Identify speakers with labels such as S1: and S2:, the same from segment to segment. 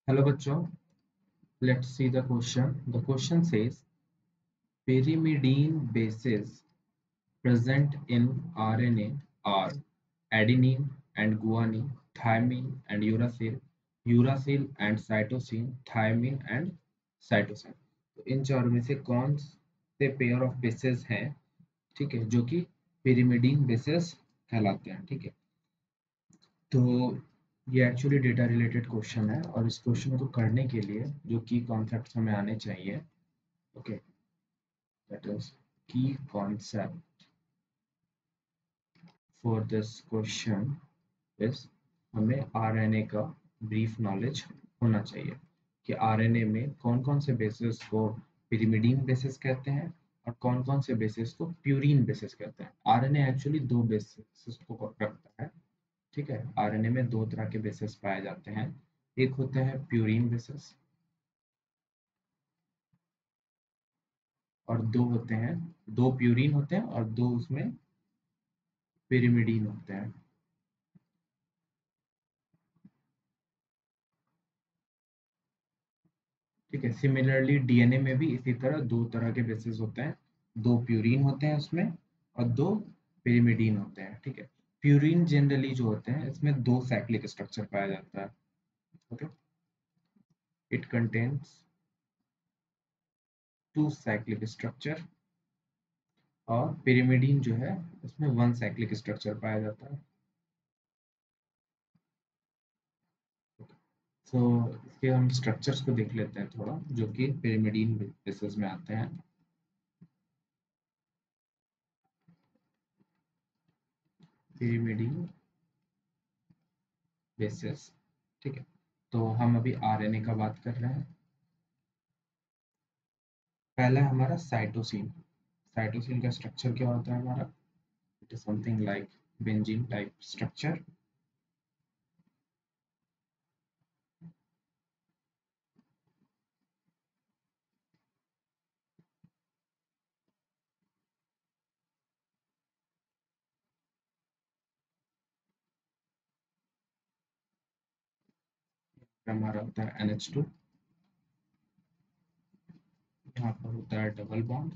S1: Hello bachcho, let's see the question. The question says pyrimidine bases present in RNA are adenine and guanine, thymine and uracil, uracil and cytosine, thymine and cytosine. तो इन चारों में से कौन से pair of bases हैं, ठीक है, जो कि pyrimidine bases कहलाते हैं, ठीक है। तो ये एक्चुअली डेटा रिलेटेड क्वेश्चन है और इस क्वेश्चन को करने के लिए जो की कॉन्सेप्ट्स हमें आने चाहिए, ओके, दैट इज की concept for this question is हमें आरएनए का ब्रीफ नॉलेज होना चाहिए कि आरएनए में कौन कौन से बेसिस को पिरिमिडीन बेसिस कहते हैं और कौन कौन से बेसिस को प्यूरीन बेसिस कहते हैं। आरएनए एक्चुअली दो बेसिस को रखता है, ठीक है। आरएनए में दो तरह के बेसिस पाए जाते हैं, एक होते हैं प्यूरीन बेसिस और दो होते हैं, दो प्यूरीन होते हैं और दो उसमें पिरिमिडीन होते हैं। ठीक है, सिमिलरली डीएनए में भी इसी तरह दो तरह के बेसिस होते हैं, दो प्यूरीन होते हैं उसमें और दो पिरिमिडीन होते हैं, ठीक है। प्यूरीन जनरली जो होते हैं इसमें दो साइक्लिक स्ट्रक्चर पाया जाता है, okay, it contains two cyclic structure और पिरिमिडीन जो है उसमें वन साइक्लिक स्ट्रक्चर पाया जाता है। सो इसके हम स्ट्रक्चर्स को देख लेते हैं थोड़ा, जो कि पिरिमिडीन बेसिस में आते हैं। पिरिमिडीन बेसिस, ठीक है। तो हम अभी आरएनए का बात कर रहे हैं। पहला है हमारा साइटोसिन। साइटोसिन का स्ट्रक्चर क्या होता है हमारा? It is something like benzene type structure. हमारा होता है NH2, यहाँ पर होता है double bond,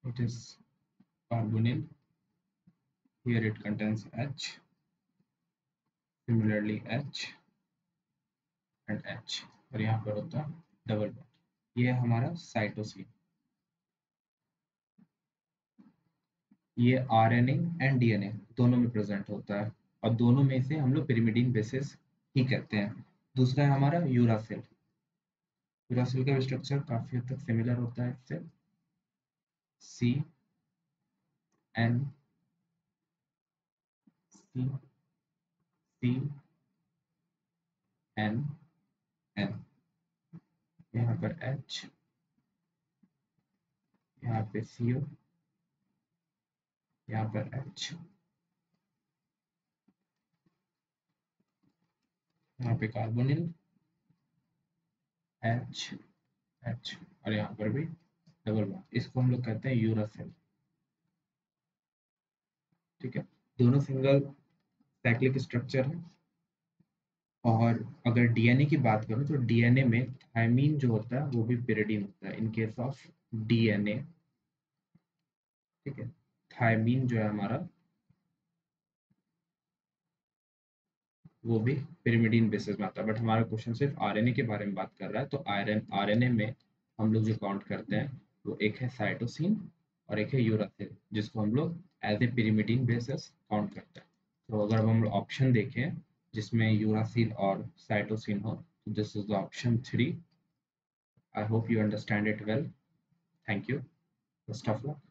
S1: it is carbonyl, here it contains H, similarly H and H, और यहाँ पर होता है डबल बॉन्ड। ये है हमारा साइटोसिन। ये आरएनए एंड डीएनए दोनों में प्रेजेंट होता है और दोनों में से हम लोग पिरिमिडीन बेसिस ही कहते हैं। दूसरा है हमारा यूरासिल। यूरासिल का स्ट्रक्चर काफी हद तक सिमिलर होता है इससे, CN, CN, यहाँ पर H, यहाँ पे CO, यहाँ पर H, यहाँ पे कार्बोनिल H और यहाँ पर भी डबल बॉन्ड। इसको हम लोग कहते हैं यूरासिल, ठीक है। दोनों सिंगल साइक्लिक स्ट्रक्चर है। और अगर डीएनए की बात करूं तो डीएनए में थायमीन जो होता है वो भी पिरिडीन होता है इन केस ऑफ डीएनए, ठीक है। थायमीन जो है हमारा वो भी पिरिमिडीन बेसिस में आता है, बट हमारा क्वेश्चन सिर्फ आरएनए के बारे में बात कर रहा है। तो आरएनए में हम लोग जो काउंट करते हैं वो एक है साइटोसिन और एक है यूरासिल, जिसको हम लोग as a pyrimidine bases count करते हैं। तो अगर हम ऑप्शन देखें जिसमें यूरासिल और साइटोसिन हो, तो this is the option 3। I hope you understand it well. Thank you, best of luck.